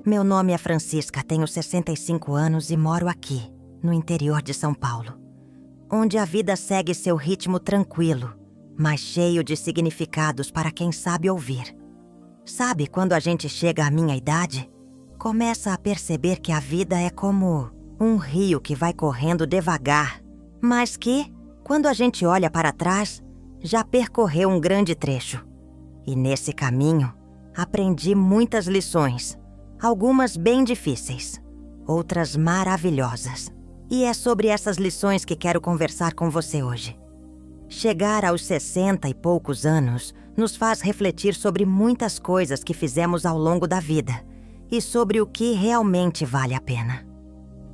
Meu nome é Francisca, tenho 65 anos e moro aqui, no interior de São Paulo, onde a vida segue seu ritmo tranquilo, mas cheio de significados para quem sabe ouvir. Sabe, quando a gente chega à minha idade, começa a perceber que a vida é como um rio que vai correndo devagar, mas que, quando a gente olha para trás, já percorreu um grande trecho. E nesse caminho, aprendi muitas lições, algumas bem difíceis, outras maravilhosas. E é sobre essas lições que quero conversar com você hoje. Chegar aos 60 e poucos anos nos faz refletir sobre muitas coisas que fizemos ao longo da vida e sobre o que realmente vale a pena.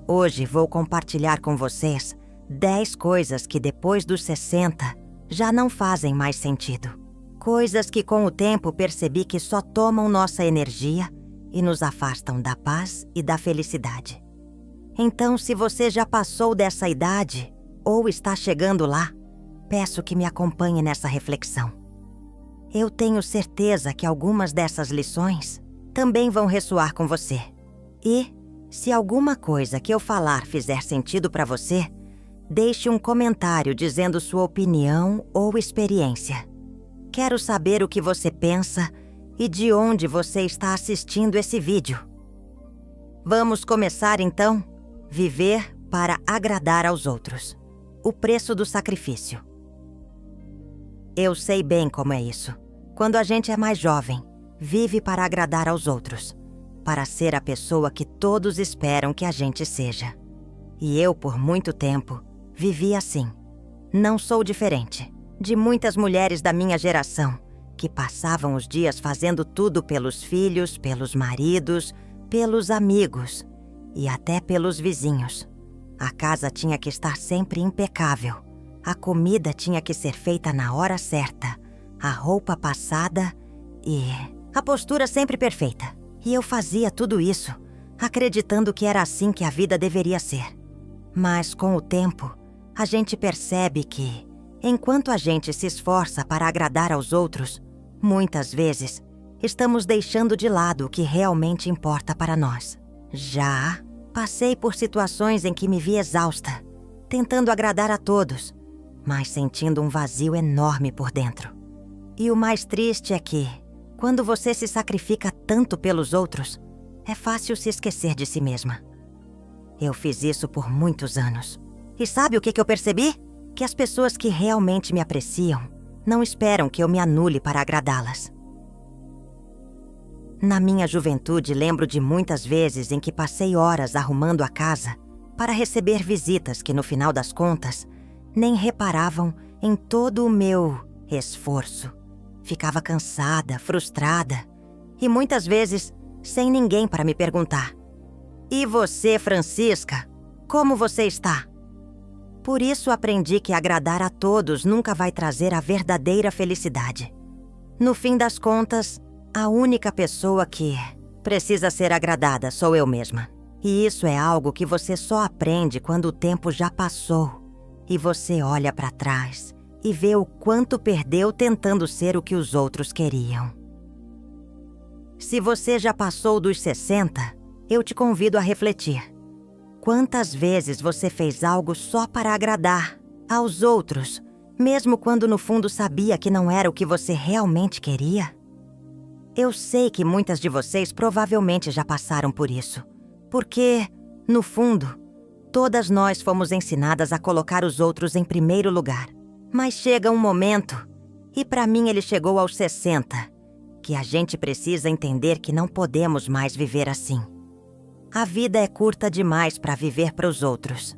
Hoje vou compartilhar com vocês 10 coisas que depois dos 60 já não fazem mais sentido. Coisas que com o tempo percebi que só tomam nossa energia e nos afastam da paz e da felicidade. Então, se você já passou dessa idade ou está chegando lá, peço que me acompanhe nessa reflexão. Eu tenho certeza que algumas dessas lições também vão ressoar com você. E, se alguma coisa que eu falar fizer sentido para você, deixe um comentário dizendo sua opinião ou experiência. Quero saber o que você pensa e de onde você está assistindo esse vídeo. Vamos começar então? Viver para agradar aos outros. O preço do sacrifício. Eu sei bem como é isso. Quando a gente é mais jovem, vive para agradar aos outros, para ser a pessoa que todos esperam que a gente seja. E eu, por muito tempo, vivi assim. Não sou diferente de muitas mulheres da minha geração, que passavam os dias fazendo tudo pelos filhos, pelos maridos, pelos amigos e até pelos vizinhos. A casa tinha que estar sempre impecável, a comida tinha que ser feita na hora certa, a roupa passada e a postura sempre perfeita. E eu fazia tudo isso, acreditando que era assim que a vida deveria ser. Mas com o tempo, a gente percebe que, enquanto a gente se esforça para agradar aos outros, muitas vezes estamos deixando de lado o que realmente importa para nós. Já passei por situações em que me vi exausta, tentando agradar a todos, mas sentindo um vazio enorme por dentro. E o mais triste é que, quando você se sacrifica tanto pelos outros, é fácil se esquecer de si mesma. Eu fiz isso por muitos anos. E sabe o que eu percebi? Que as pessoas que realmente me apreciam não esperam que eu me anule para agradá-las. Na minha juventude, lembro de muitas vezes em que passei horas arrumando a casa para receber visitas que, no final das contas, nem reparavam em todo o meu esforço. Ficava cansada, frustrada e muitas vezes sem ninguém para me perguntar: "E você, Francisca, como você está?" Por isso aprendi que agradar a todos nunca vai trazer a verdadeira felicidade. No fim das contas, a única pessoa que precisa ser agradada sou eu mesma. E isso é algo que você só aprende quando o tempo já passou e você olha para trás e vê o quanto perdeu tentando ser o que os outros queriam. Se você já passou dos 60, eu te convido a refletir. Quantas vezes você fez algo só para agradar aos outros, mesmo quando no fundo sabia que não era o que você realmente queria? Eu sei que muitas de vocês provavelmente já passaram por isso, porque, no fundo, todas nós fomos ensinadas a colocar os outros em primeiro lugar. Mas chega um momento, e para mim ele chegou aos 60, que a gente precisa entender que não podemos mais viver assim. A vida é curta demais para viver para os outros.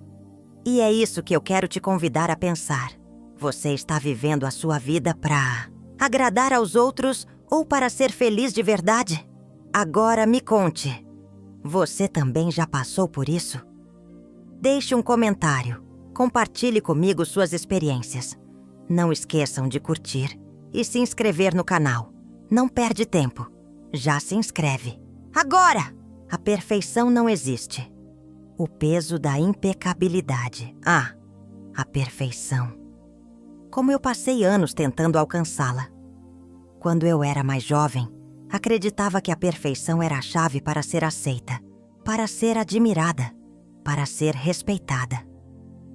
E é isso que eu quero te convidar a pensar. Você está vivendo a sua vida para agradar aos outros ou para ser feliz de verdade? Agora me conte. Você também já passou por isso? Deixe um comentário. Compartilhe comigo suas experiências. Não esqueçam de curtir e se inscrever no canal. Não perde tempo. Já se inscreve. Agora! A perfeição não existe. O peso da impecabilidade. A perfeição. Como eu passei anos tentando alcançá-la. Quando eu era mais jovem, Acreditava que a perfeição era a chave para ser aceita, para ser admirada, para ser respeitada.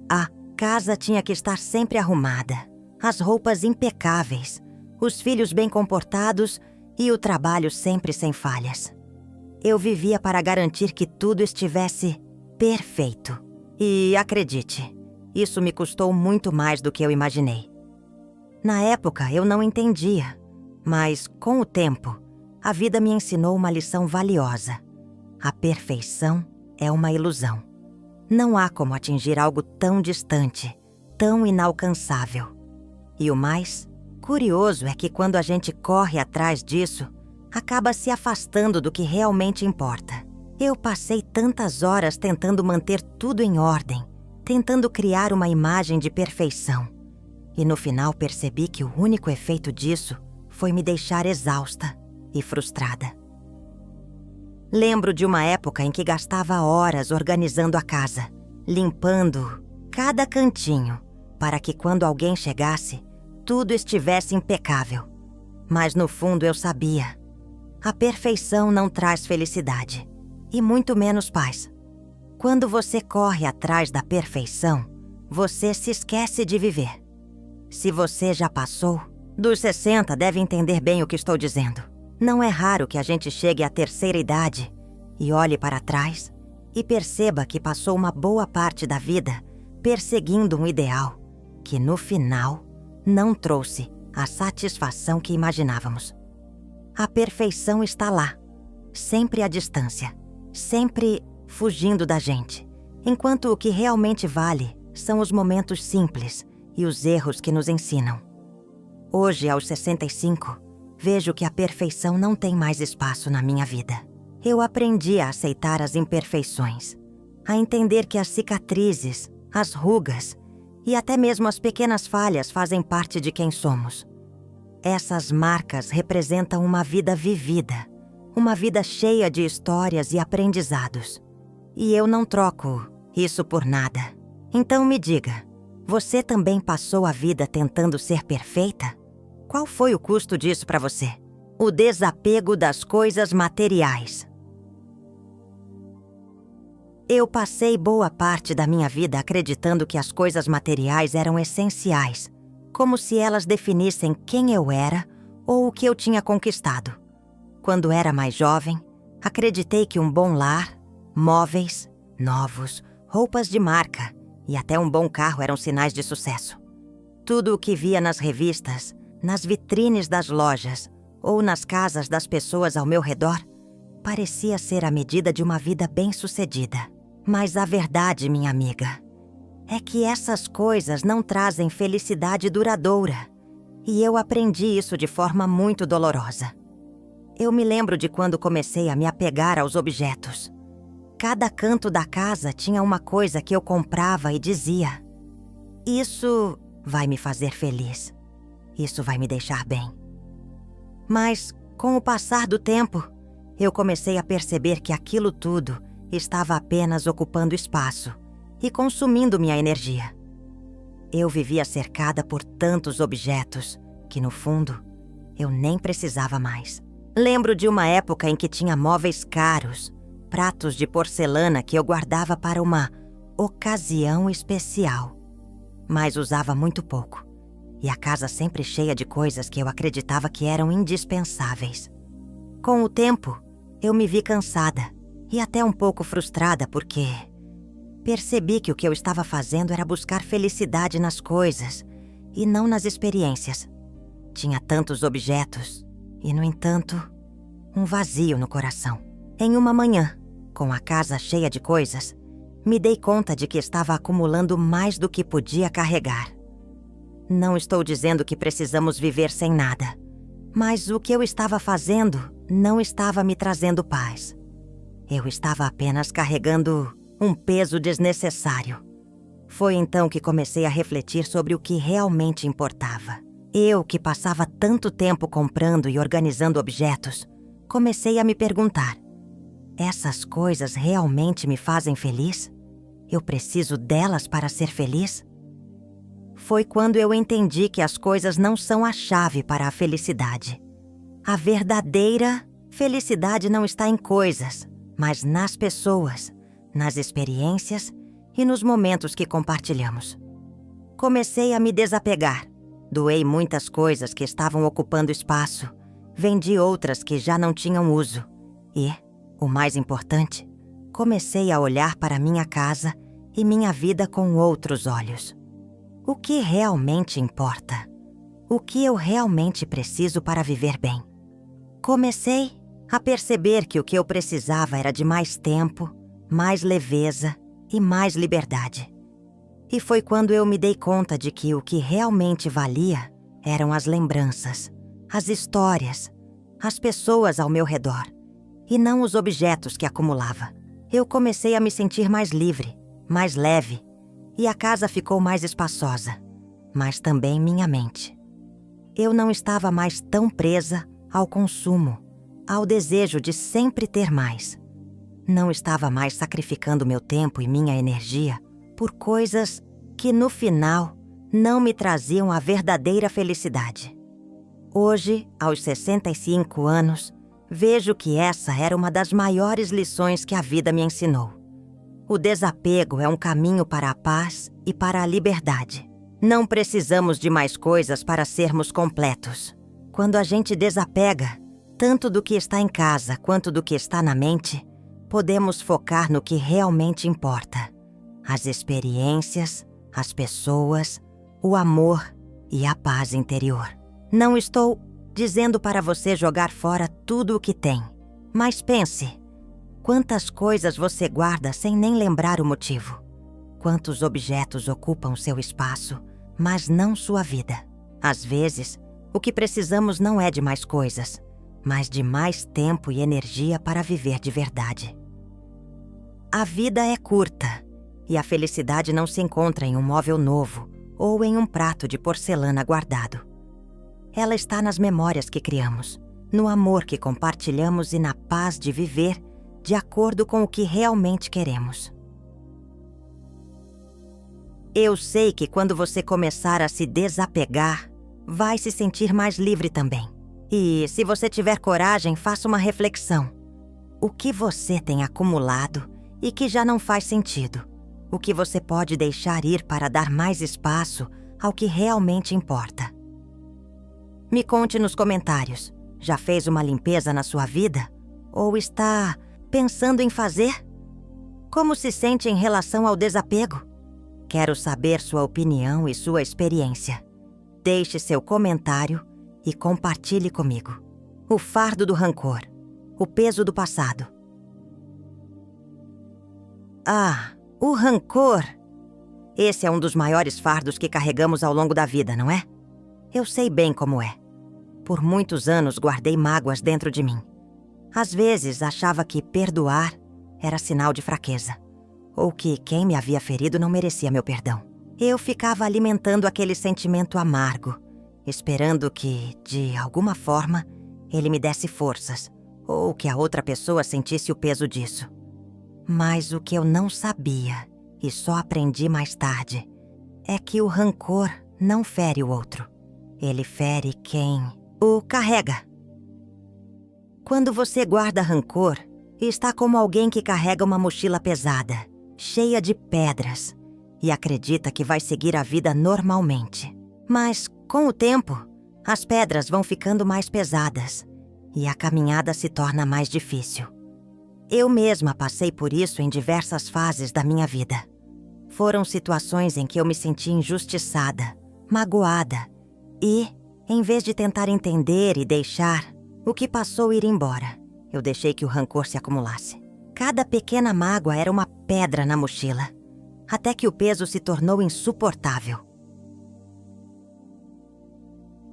A casa tinha que estar sempre arrumada, as roupas impecáveis, os filhos bem comportados e o trabalho sempre sem falhas. Eu vivia para garantir que tudo estivesse perfeito. E acredite, isso me custou muito mais do que eu imaginei. Na época, eu não entendia, mas com o tempo, a vida me ensinou uma lição valiosa. A perfeição é uma ilusão. Não há como atingir algo tão distante, tão inalcançável. E o mais curioso é que quando a gente corre atrás disso, acaba se afastando do que realmente importa. Eu passei tantas horas tentando manter tudo em ordem, tentando criar uma imagem de perfeição. E no final percebi que o único efeito disso foi me deixar exausta e frustrada. Lembro de uma época em que gastava horas organizando a casa, limpando cada cantinho, para que quando alguém chegasse, tudo estivesse impecável. Mas no fundo eu sabia, a perfeição não traz felicidade, e muito menos paz. Quando você corre atrás da perfeição, você se esquece de viver. Se você já passou dos 60, deve entender bem o que estou dizendo. Não é raro que a gente chegue à terceira idade e olhe para trás e perceba que passou uma boa parte da vida perseguindo um ideal que, no final, não trouxe a satisfação que imaginávamos. A perfeição está lá, sempre à distância, sempre fugindo da gente, enquanto o que realmente vale são os momentos simples e os erros que nos ensinam. Hoje, aos 65, vejo que a perfeição não tem mais espaço na minha vida. Eu aprendi a aceitar as imperfeições, a entender que as cicatrizes, as rugas e até mesmo as pequenas falhas fazem parte de quem somos. Essas marcas representam uma vida vivida, uma vida cheia de histórias e aprendizados. E eu não troco isso por nada. Então me diga, você também passou a vida tentando ser perfeita? Qual foi o custo disso para você? O desapego das coisas materiais. Eu passei boa parte da minha vida acreditando que as coisas materiais eram essenciais, como se elas definissem quem eu era ou o que eu tinha conquistado. Quando era mais jovem, acreditei que um bom lar, móveis, novos, roupas de marca e até um bom carro eram sinais de sucesso. Tudo o que via nas revistas, nas vitrines das lojas ou nas casas das pessoas ao meu redor parecia ser a medida de uma vida bem-sucedida. Mas a verdade, minha amiga, é que essas coisas não trazem felicidade duradoura. E eu aprendi isso de forma muito dolorosa. Eu me lembro de quando comecei a me apegar aos objetos. Cada canto da casa tinha uma coisa que eu comprava e dizia: isso vai me fazer feliz. Isso vai me deixar bem. Mas, com o passar do tempo, eu comecei a perceber que aquilo tudo estava apenas ocupando espaço e consumindo minha energia. Eu vivia cercada por tantos objetos que, no fundo, eu nem precisava mais. Lembro de uma época em que tinha móveis caros, pratos de porcelana que eu guardava para uma ocasião especial, mas usava muito pouco. E a casa sempre cheia de coisas que eu acreditava que eram indispensáveis. Com o tempo, eu me vi cansada e até um pouco frustrada porque percebi que o que eu estava fazendo era buscar felicidade nas coisas e não nas experiências. Tinha tantos objetos e, no entanto, um vazio no coração. Em uma manhã, com a casa cheia de coisas, me dei conta de que estava acumulando mais do que podia carregar. Não estou dizendo que precisamos viver sem nada, mas o que eu estava fazendo não estava me trazendo paz. Eu estava apenas carregando um peso desnecessário. Foi então que comecei a refletir sobre o que realmente importava. Eu, que passava tanto tempo comprando e organizando objetos, comecei a me perguntar: essas coisas realmente me fazem feliz? Eu preciso delas para ser feliz? Foi quando eu entendi que as coisas não são a chave para a felicidade. A verdadeira Felicidade não está em coisas, mas nas pessoas, nas experiências e nos momentos que compartilhamos. Comecei a me desapegar. Doei muitas coisas que estavam ocupando espaço. Vendi outras que já não tinham uso. E, o mais importante, comecei a olhar para minha casa e minha vida com outros olhos. O que realmente importa? O que eu realmente preciso para viver bem? Comecei a perceber que o que eu precisava era de mais tempo, mais leveza e mais liberdade. E foi quando eu me dei conta de que o que realmente valia eram as lembranças, as histórias, as pessoas ao meu redor, e não os objetos que acumulava. Eu comecei a me sentir mais livre, mais leve, e a casa ficou mais espaçosa, mas também minha mente. Eu não estava mais tão presa ao consumo, ao desejo de sempre ter mais. Não estava mais sacrificando meu tempo e minha energia por coisas que, no final, não me traziam a verdadeira felicidade. Hoje, aos 65 anos, vejo que essa era uma das maiores lições que a vida me ensinou. O desapego é um caminho para a paz e para a liberdade. Não precisamos de mais coisas para sermos completos. Quando a gente desapega, tanto do que está em casa quanto do que está na mente, podemos focar no que realmente importa: as experiências, as pessoas, o amor e a paz interior. Não estou dizendo para você jogar fora tudo o que tem, mas pense: quantas coisas você guarda sem nem lembrar o motivo? Quantos objetos ocupam seu espaço, mas não sua vida? Às vezes, o que precisamos não é de mais coisas, mas de mais tempo e energia para viver de verdade. A vida é curta, e a felicidade não se encontra em um móvel novo ou em um prato de porcelana guardado. Ela está nas memórias que criamos, no amor que compartilhamos e na paz de viver de acordo com o que realmente queremos. Eu sei que quando você começar a se desapegar, vai se sentir mais livre também. E, se você tiver coragem, faça uma reflexão. O que você tem acumulado e que já não faz sentido? O que você pode deixar ir para dar mais espaço ao que realmente importa? Me conte nos comentários. Já fez uma limpeza na sua vida? Ou está pensando em fazer? Como se sente em relação ao desapego? Quero saber sua opinião e sua experiência. Deixe seu comentário e compartilhe comigo. O fardo do rancor. O peso do passado. Ah, o rancor. Esse é um dos maiores fardos que carregamos ao longo da vida, não é? Eu sei bem como é. Por muitos anos guardei mágoas dentro de mim. Às vezes achava que perdoar era sinal de fraqueza, ou que quem me havia ferido não merecia meu perdão. Eu ficava alimentando aquele sentimento amargo, esperando que, de alguma forma, ele me desse forças, ou que a outra pessoa sentisse o peso disso. Mas o que eu não sabia, e só aprendi mais tarde, é que o rancor não fere o outro. Ele fere quem o carrega. Quando você guarda rancor, está como alguém que carrega uma mochila pesada, cheia de pedras, e acredita que vai seguir a vida normalmente. Mas, com o tempo, as pedras vão ficando mais pesadas e a caminhada se torna mais difícil. Eu mesma passei por isso em diversas fases da minha vida. Foram situações em que eu me senti injustiçada, magoada e, em vez de tentar entender e deixar o que passou ir embora, eu deixei que o rancor se acumulasse. Cada pequena mágoa era uma pedra na mochila, até que o peso se tornou insuportável.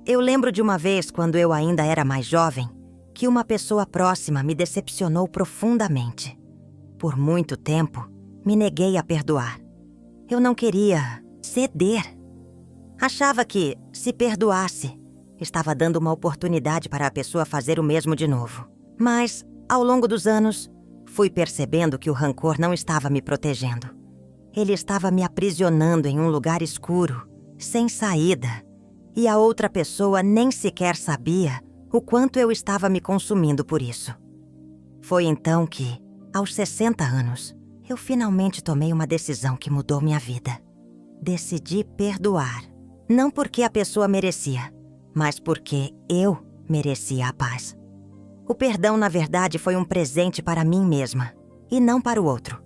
Eu lembro de uma vez, quando eu ainda era mais jovem, que uma pessoa próxima me decepcionou profundamente. Por muito tempo, me neguei a perdoar. Eu não queria ceder. Achava que, se perdoasse, estava dando uma oportunidade para a pessoa fazer o mesmo de novo. Mas, ao longo dos anos, fui percebendo que o rancor não estava me protegendo. Ele estava me aprisionando em um lugar escuro, sem saída, e a outra pessoa nem sequer sabia o quanto eu estava me consumindo por isso. Foi então que, aos 60 anos, eu finalmente tomei uma decisão que mudou minha vida. Decidi perdoar. Não porque a pessoa merecia, mas porque eu merecia a paz. O perdão, na verdade, foi um presente para mim mesma, e não para o outro.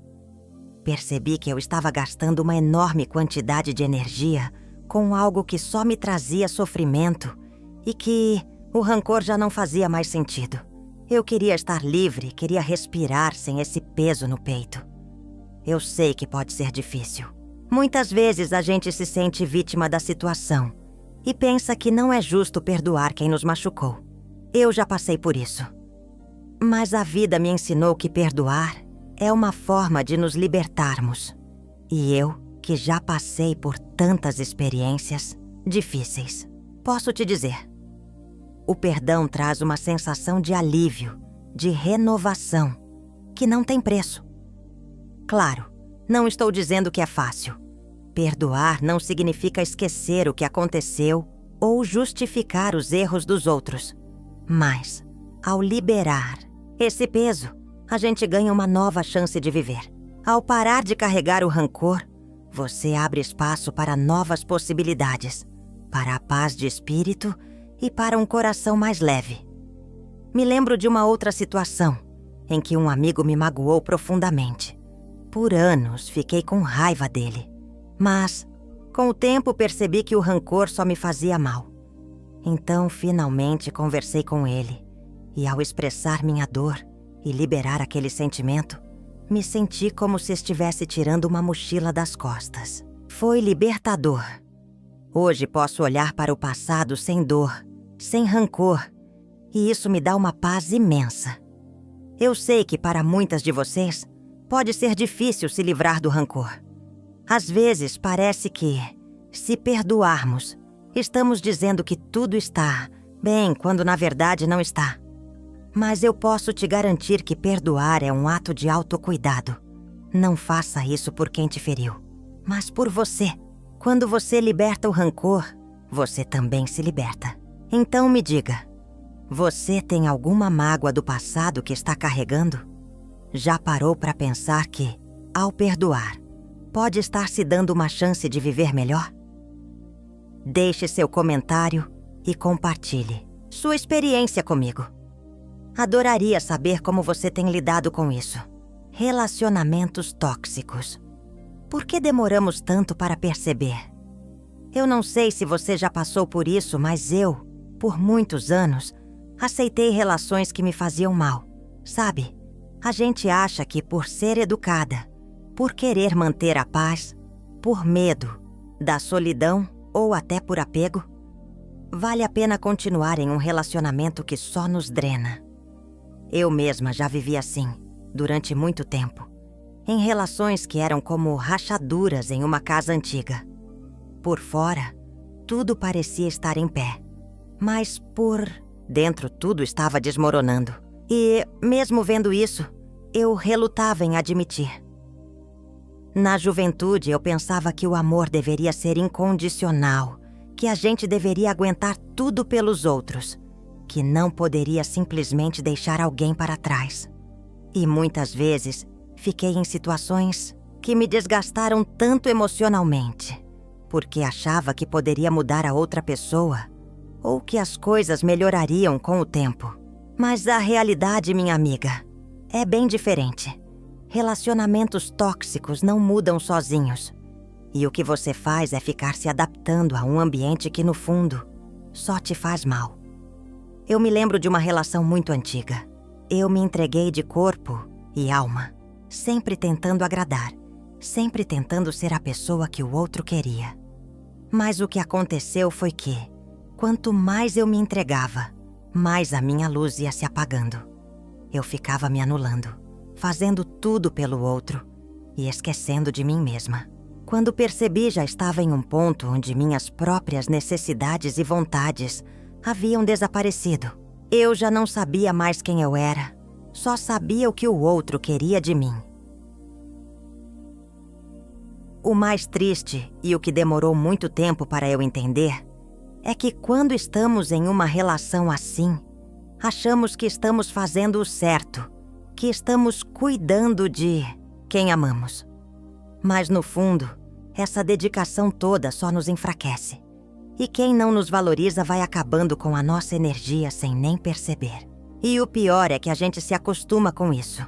Percebi que eu estava gastando uma enorme quantidade de energia com algo que só me trazia sofrimento e que o rancor já não fazia mais sentido. Eu queria estar livre, queria respirar sem esse peso no peito. Eu sei que pode ser difícil. Muitas vezes a gente se sente vítima da situação e pensa que não é justo perdoar quem nos machucou. Eu já passei por isso. Mas a vida me ensinou que perdoar é uma forma de nos libertarmos. E eu, que já passei por tantas experiências difíceis, posso te dizer: o perdão traz uma sensação de alívio, de renovação, que não tem preço. Claro, não estou dizendo que é fácil. Perdoar não significa esquecer o que aconteceu ou justificar os erros dos outros. Mas, ao liberar esse peso, a gente ganha uma nova chance de viver. Ao parar de carregar o rancor, você abre espaço para novas possibilidades, para a paz de espírito e para um coração mais leve. Me lembro de uma outra situação em que um amigo me magoou profundamente. Por anos fiquei com raiva dele, mas com o tempo percebi que o rancor só me fazia mal. Então finalmente conversei com ele e, ao expressar minha dor e liberar aquele sentimento, me senti como se estivesse tirando uma mochila das costas. Foi libertador. Hoje posso olhar para o passado sem dor, sem rancor, e isso me dá uma paz imensa. Eu sei que para muitas de vocês pode ser difícil se livrar do rancor. Às vezes parece que, se perdoarmos, estamos dizendo que tudo está bem quando na verdade não está. Mas eu posso te garantir que perdoar é um ato de autocuidado. Não faça isso por quem te feriu, mas por você. Quando você liberta o rancor, você também se liberta. Então me diga, você tem alguma mágoa do passado que está carregando? Já parou para pensar que, ao perdoar, pode estar se dando uma chance de viver melhor? Deixe seu comentário e compartilhe sua experiência comigo. Adoraria saber como você tem lidado com isso. Relacionamentos tóxicos. Por que demoramos tanto para perceber? Eu não sei se você já passou por isso, mas eu, por muitos anos, aceitei relações que me faziam mal. Sabe, a gente acha que por ser educada, por querer manter a paz, por medo da solidão ou até por apego, vale a pena continuar em um relacionamento que só nos drena. Eu mesma já vivi assim, durante muito tempo, em relações que eram como rachaduras em uma casa antiga. Por fora, tudo parecia estar em pé, mas por dentro tudo estava desmoronando. E, mesmo vendo isso, eu relutava em admitir. Na juventude, eu pensava que o amor deveria ser incondicional, que a gente deveria aguentar tudo pelos outros, que não poderia simplesmente deixar alguém para trás. E muitas vezes, fiquei em situações que me desgastaram tanto emocionalmente, porque achava que poderia mudar a outra pessoa ou que as coisas melhorariam com o tempo. Mas a realidade, minha amiga, é bem diferente. Relacionamentos tóxicos não mudam sozinhos. E o que você faz é ficar se adaptando a um ambiente que, no fundo, só te faz mal. Eu me lembro de uma relação muito antiga. Eu me entreguei de corpo e alma, sempre tentando agradar, sempre tentando ser a pessoa que o outro queria. Mas o que aconteceu foi que, quanto mais eu me entregava, mais a minha luz ia se apagando. Eu ficava me anulando, fazendo tudo pelo outro e esquecendo de mim mesma. Quando percebi, já estava em um ponto onde minhas próprias necessidades e vontades haviam desaparecido. Eu já não sabia mais quem eu era, só sabia o que o outro queria de mim. O mais triste e o que demorou muito tempo para eu entender é que quando estamos em uma relação assim, Achamos que estamos fazendo o certo, que estamos cuidando de quem amamos. Mas no fundo, essa dedicação toda só nos enfraquece. E quem não nos valoriza vai acabando com a nossa energia sem nem perceber. E o pior é que a gente se acostuma com isso.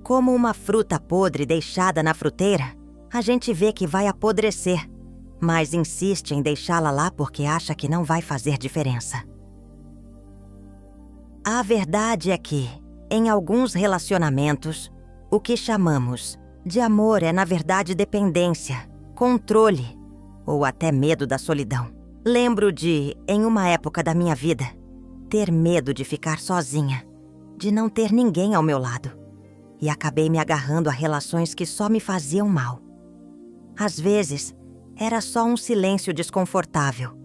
Como uma fruta podre deixada na fruteira, a gente vê que vai apodrecer, mas insiste em deixá-la lá porque acha que não vai fazer diferença. A verdade é que, em alguns relacionamentos, o que chamamos de amor é na verdade dependência, controle ou até medo da solidão. Lembro de, em uma época da minha vida, ter medo de ficar sozinha, de não ter ninguém ao meu lado. E acabei me agarrando a relações que só me faziam mal. Às vezes, era só um silêncio desconfortável.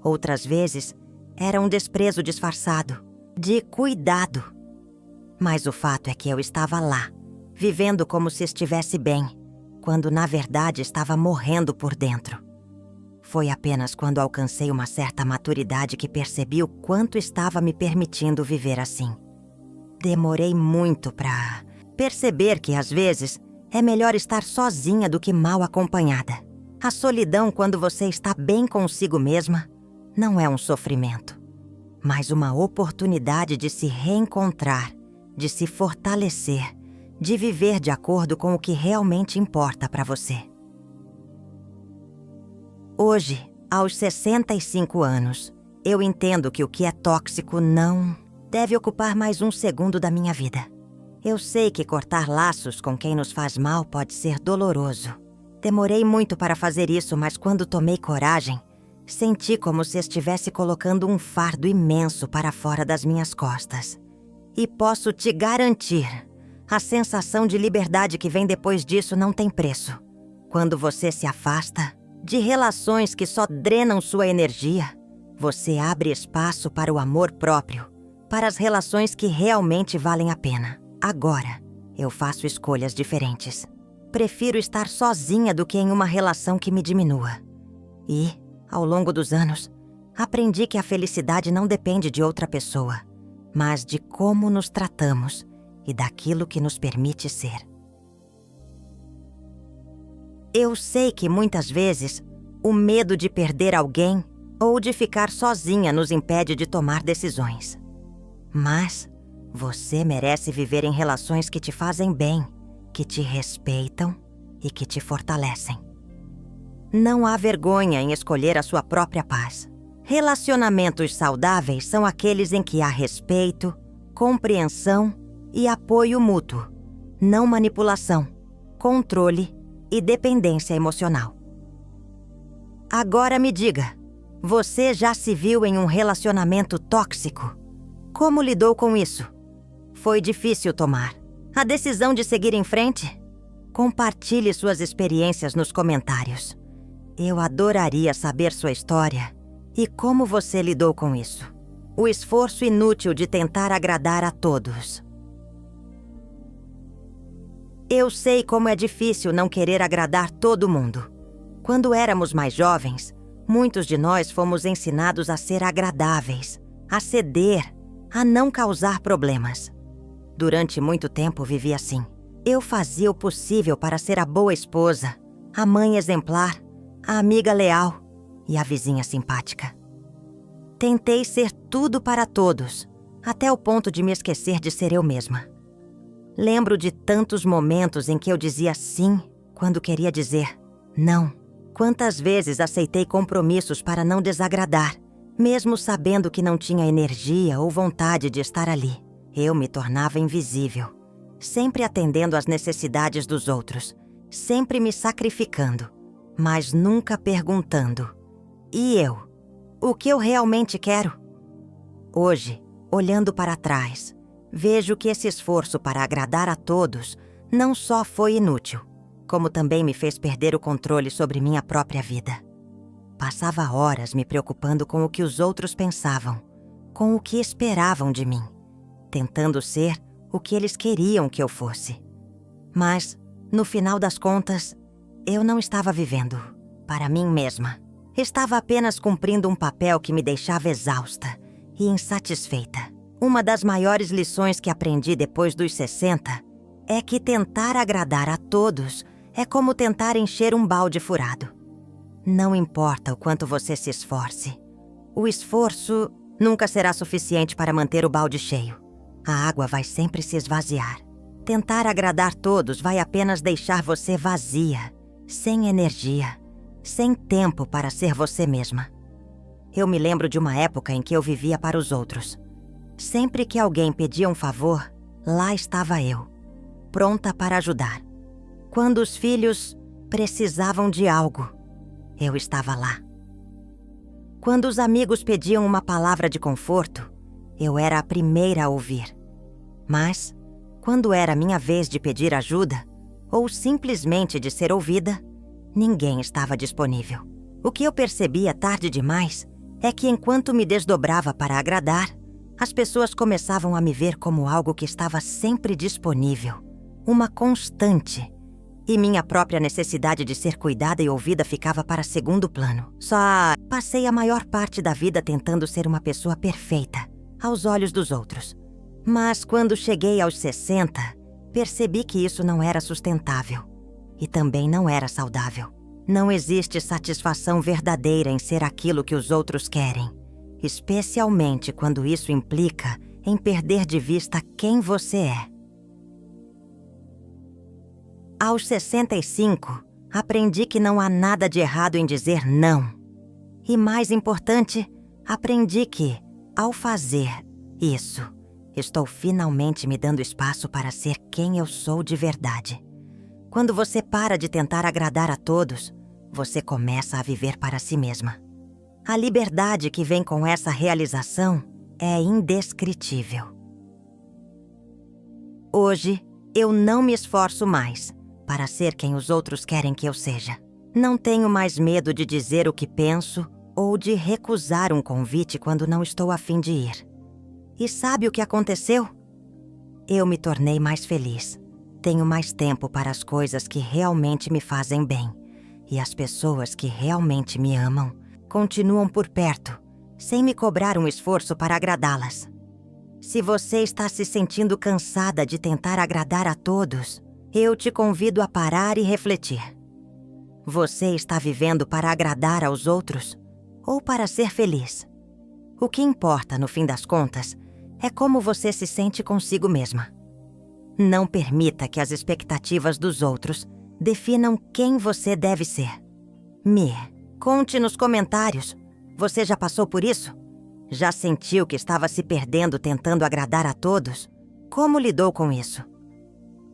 Outras vezes, era um desprezo disfarçado, de cuidado. Mas o fato é que eu estava lá, vivendo como se estivesse bem, quando na verdade estava morrendo por dentro. Foi apenas quando alcancei uma certa maturidade que percebi o quanto estava me permitindo viver assim. Demorei muito para perceber que, às vezes, é melhor estar sozinha do que mal acompanhada. A solidão, quando você está bem consigo mesma, não é um sofrimento, mas uma oportunidade de se reencontrar, de se fortalecer, de viver de acordo com o que realmente importa para você. Hoje, aos 65 anos, eu entendo que o que é tóxico não deve ocupar mais um segundo da minha vida. Eu sei que cortar laços com quem nos faz mal pode ser doloroso. Demorei muito para fazer isso, mas quando tomei coragem, senti como se estivesse colocando um fardo imenso para fora das minhas costas. E posso te garantir, a sensação de liberdade que vem depois disso não tem preço. Quando você se afasta de relações que só drenam sua energia, você abre espaço para o amor próprio, para as relações que realmente valem a pena. Agora, eu faço escolhas diferentes. Prefiro estar sozinha do que em uma relação que me diminua. E, ao longo dos anos, aprendi que a felicidade não depende de outra pessoa, mas de como nos tratamos e daquilo que nos permite ser. Eu sei que muitas vezes o medo de perder alguém ou de ficar sozinha nos impede de tomar decisões. Mas você merece viver em relações que te fazem bem, que te respeitam e que te fortalecem. Não há vergonha em escolher a sua própria paz. Relacionamentos saudáveis são aqueles em que há respeito, compreensão e apoio mútuo, não manipulação, controle e dependência emocional. Agora me diga, você já se viu em um relacionamento tóxico? Como lidou com isso? Foi difícil tomar a decisão de seguir em frente? Compartilhe suas experiências nos comentários. Eu adoraria saber sua história e como você lidou com isso. O esforço inútil de tentar agradar a todos. Eu sei como é difícil não querer agradar todo mundo. Quando éramos mais jovens, muitos de nós fomos ensinados a ser agradáveis, a ceder, a não causar problemas. Durante muito tempo vivi assim. Eu fazia o possível para ser a boa esposa, a mãe exemplar, a amiga leal e a vizinha simpática. Tentei ser tudo para todos, até o ponto de me esquecer de ser eu mesma. Lembro de tantos momentos em que eu dizia sim quando queria dizer não. Quantas vezes aceitei compromissos para não desagradar, mesmo sabendo que não tinha energia ou vontade de estar ali. Eu me tornava invisível, sempre atendendo às necessidades dos outros, sempre me sacrificando, mas nunca perguntando: e eu? O que eu realmente quero? Hoje, olhando para trás, vejo que esse esforço para agradar a todos não só foi inútil, como também me fez perder o controle sobre minha própria vida. Passava horas me preocupando com o que os outros pensavam, com o que esperavam de mim, tentando ser o que eles queriam que eu fosse. Mas, no final das contas, eu não estava vivendo para mim mesma. Estava apenas cumprindo um papel que me deixava exausta e insatisfeita. Uma das maiores lições que aprendi depois dos 60 é que tentar agradar a todos é como tentar encher um balde furado. Não importa o quanto você se esforce, o esforço nunca será suficiente para manter o balde cheio. A água vai sempre se esvaziar. Tentar agradar todos vai apenas deixar você vazia, sem energia, sem tempo para ser você mesma. Eu me lembro de uma época em que eu vivia para os outros. Sempre que alguém pedia um favor, lá estava eu, pronta para ajudar. Quando os filhos precisavam de algo, eu estava lá. Quando os amigos pediam uma palavra de conforto, eu era a primeira a ouvir. Mas, quando era minha vez de pedir ajuda, ou simplesmente de ser ouvida, ninguém estava disponível. O que eu percebia tarde demais é que enquanto me desdobrava para agradar, as pessoas começavam a me ver como algo que estava sempre disponível, uma constante. E minha própria necessidade de ser cuidada e ouvida ficava para segundo plano. Só passei a maior parte da vida tentando ser uma pessoa perfeita, aos olhos dos outros. Mas quando cheguei aos 60, percebi que isso não era sustentável. E também não era saudável. Não existe satisfação verdadeira em ser aquilo que os outros querem, especialmente quando isso implica em perder de vista quem você é. Aos 65, aprendi que não há nada de errado em dizer não. E mais importante, aprendi que, ao fazer isso, estou finalmente me dando espaço para ser quem eu sou de verdade. Quando você para de tentar agradar a todos, você começa a viver para si mesma. A liberdade que vem com essa realização é indescritível. Hoje, eu não me esforço mais para ser quem os outros querem que eu seja. Não tenho mais medo de dizer o que penso ou de recusar um convite quando não estou a fim de ir. E sabe o que aconteceu? Eu me tornei mais feliz. Tenho mais tempo para as coisas que realmente me fazem bem. E as pessoas que realmente me amam continuam por perto, sem me cobrar um esforço para agradá-las. Se você está se sentindo cansada de tentar agradar a todos, eu te convido a parar e refletir. Você está vivendo para agradar aos outros ou para ser feliz? O que importa, no fim das contas, é como você se sente consigo mesma. Não permita que as expectativas dos outros definam quem você deve ser. Conte nos comentários. Você já passou por isso? Já sentiu que estava se perdendo tentando agradar a todos? Como lidou com isso?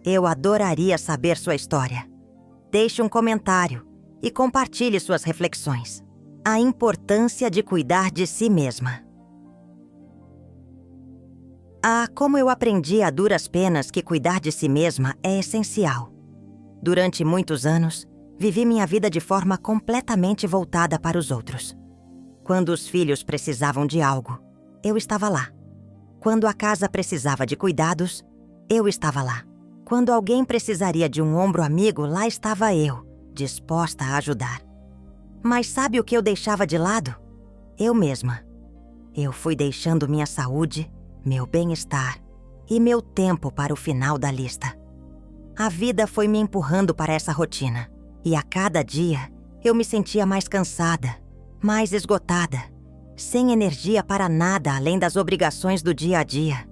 Eu adoraria saber sua história. Deixe um comentário e compartilhe suas reflexões. A importância de cuidar de si mesma. Como eu aprendi a duras penas que cuidar de si mesma é essencial. Durante muitos anos, vivi minha vida de forma completamente voltada para os outros. Quando os filhos precisavam de algo, eu estava lá. Quando a casa precisava de cuidados, eu estava lá. Quando alguém precisaria de um ombro amigo, lá estava eu, disposta a ajudar. Mas sabe o que eu deixava de lado? Eu mesma. Eu fui deixando minha saúde, meu bem-estar e meu tempo para o final da lista. A vida foi me empurrando para essa rotina. E a cada dia, eu me sentia mais cansada, mais esgotada, sem energia para nada além das obrigações do dia a dia.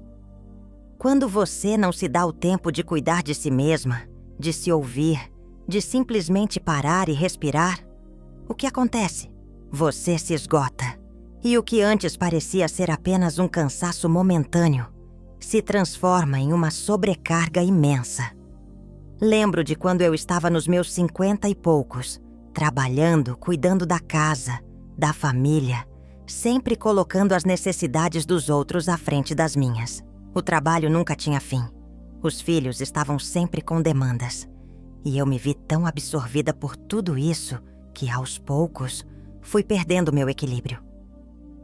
Quando você não se dá o tempo de cuidar de si mesma, de se ouvir, de simplesmente parar e respirar, o que acontece? Você se esgota. E o que antes parecia ser apenas um cansaço momentâneo, se transforma em uma sobrecarga imensa. Lembro de quando eu estava nos meus 50 e poucos, trabalhando, cuidando da casa, da família, sempre colocando as necessidades dos outros à frente das minhas. O trabalho nunca tinha fim. Os filhos estavam sempre com demandas. E eu me vi tão absorvida por tudo isso que, aos poucos, fui perdendo meu equilíbrio.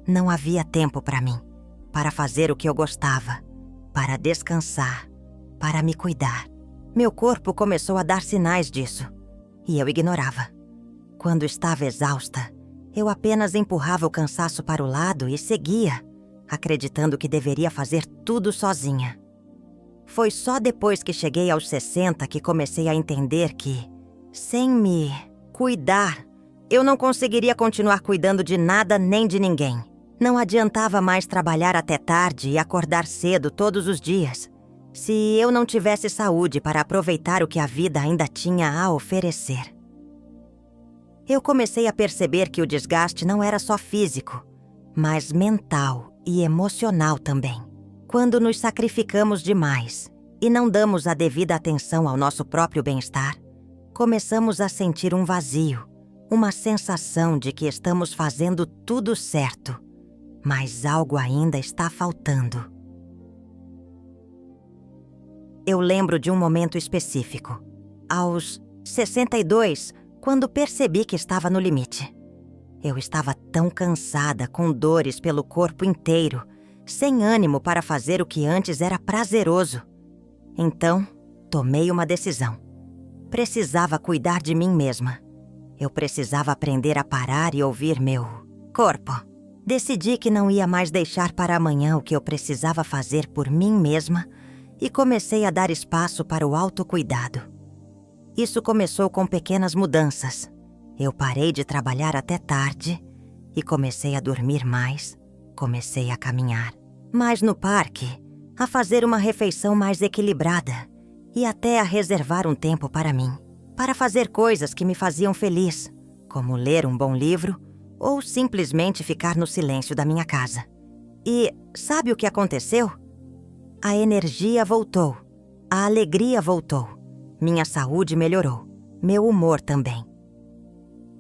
Não havia tempo para mim, para fazer o que eu gostava, para descansar, para me cuidar. Meu corpo começou a dar sinais disso, e eu ignorava. Quando estava exausta, eu apenas empurrava o cansaço para o lado e seguia, acreditando que deveria fazer tudo sozinha. Foi só depois que cheguei aos 60 que comecei a entender que, sem me cuidar, eu não conseguiria continuar cuidando de nada nem de ninguém. Não adiantava mais trabalhar até tarde e acordar cedo todos os dias, se eu não tivesse saúde para aproveitar o que a vida ainda tinha a oferecer. Eu comecei a perceber que o desgaste não era só físico, mas mental e emocional também. Quando nos sacrificamos demais e não damos a devida atenção ao nosso próprio bem-estar, começamos a sentir um vazio, uma sensação de que estamos fazendo tudo certo, mas algo ainda está faltando. Eu lembro de um momento específico, aos 62, quando percebi que estava no limite. Eu estava tão cansada, com dores pelo corpo inteiro, sem ânimo para fazer o que antes era prazeroso. Então, tomei uma decisão. Precisava cuidar de mim mesma. Eu precisava aprender a parar e ouvir meu corpo. Decidi que não ia mais deixar para amanhã o que eu precisava fazer por mim mesma e comecei a dar espaço para o autocuidado. Isso começou com pequenas mudanças. Eu parei de trabalhar até tarde e comecei a dormir mais, comecei a caminhar. Mais no parque, a fazer uma refeição mais equilibrada e até a reservar um tempo para mim, para fazer coisas que me faziam feliz, como ler um bom livro ou simplesmente ficar no silêncio da minha casa. E sabe o que aconteceu? A energia voltou, a alegria voltou, minha saúde melhorou, meu humor também.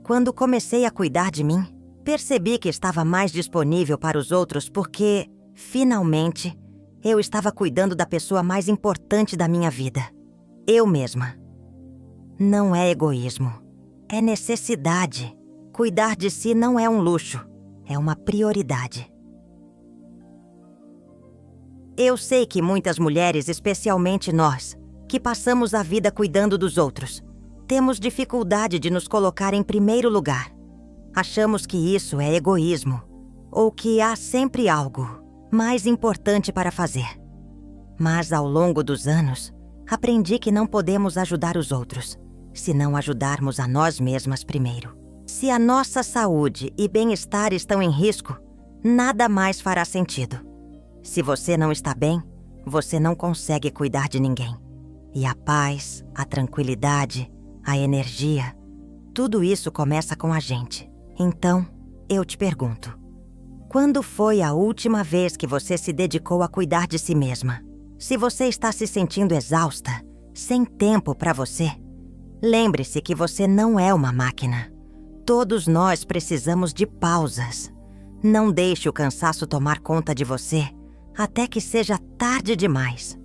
Quando comecei a cuidar de mim, percebi que estava mais disponível para os outros porque, finalmente, eu estava cuidando da pessoa mais importante da minha vida, eu mesma. Não é egoísmo, é necessidade. Cuidar de si não é um luxo, é uma prioridade. Eu sei que muitas mulheres, especialmente nós, que passamos a vida cuidando dos outros, temos dificuldade de nos colocar em primeiro lugar. Achamos que isso é egoísmo, ou que há sempre algo mais importante para fazer. Mas ao longo dos anos, aprendi que não podemos ajudar os outros, se não ajudarmos a nós mesmas primeiro. Se a nossa saúde e bem-estar estão em risco, nada mais fará sentido. Se você não está bem, você não consegue cuidar de ninguém. E a paz, a tranquilidade, a energia, tudo isso começa com a gente. Então, eu te pergunto, quando foi a última vez que você se dedicou a cuidar de si mesma? Se você está se sentindo exausta, sem tempo para você, lembre-se que você não é uma máquina. Todos nós precisamos de pausas. Não deixe o cansaço tomar conta de você até que seja tarde demais.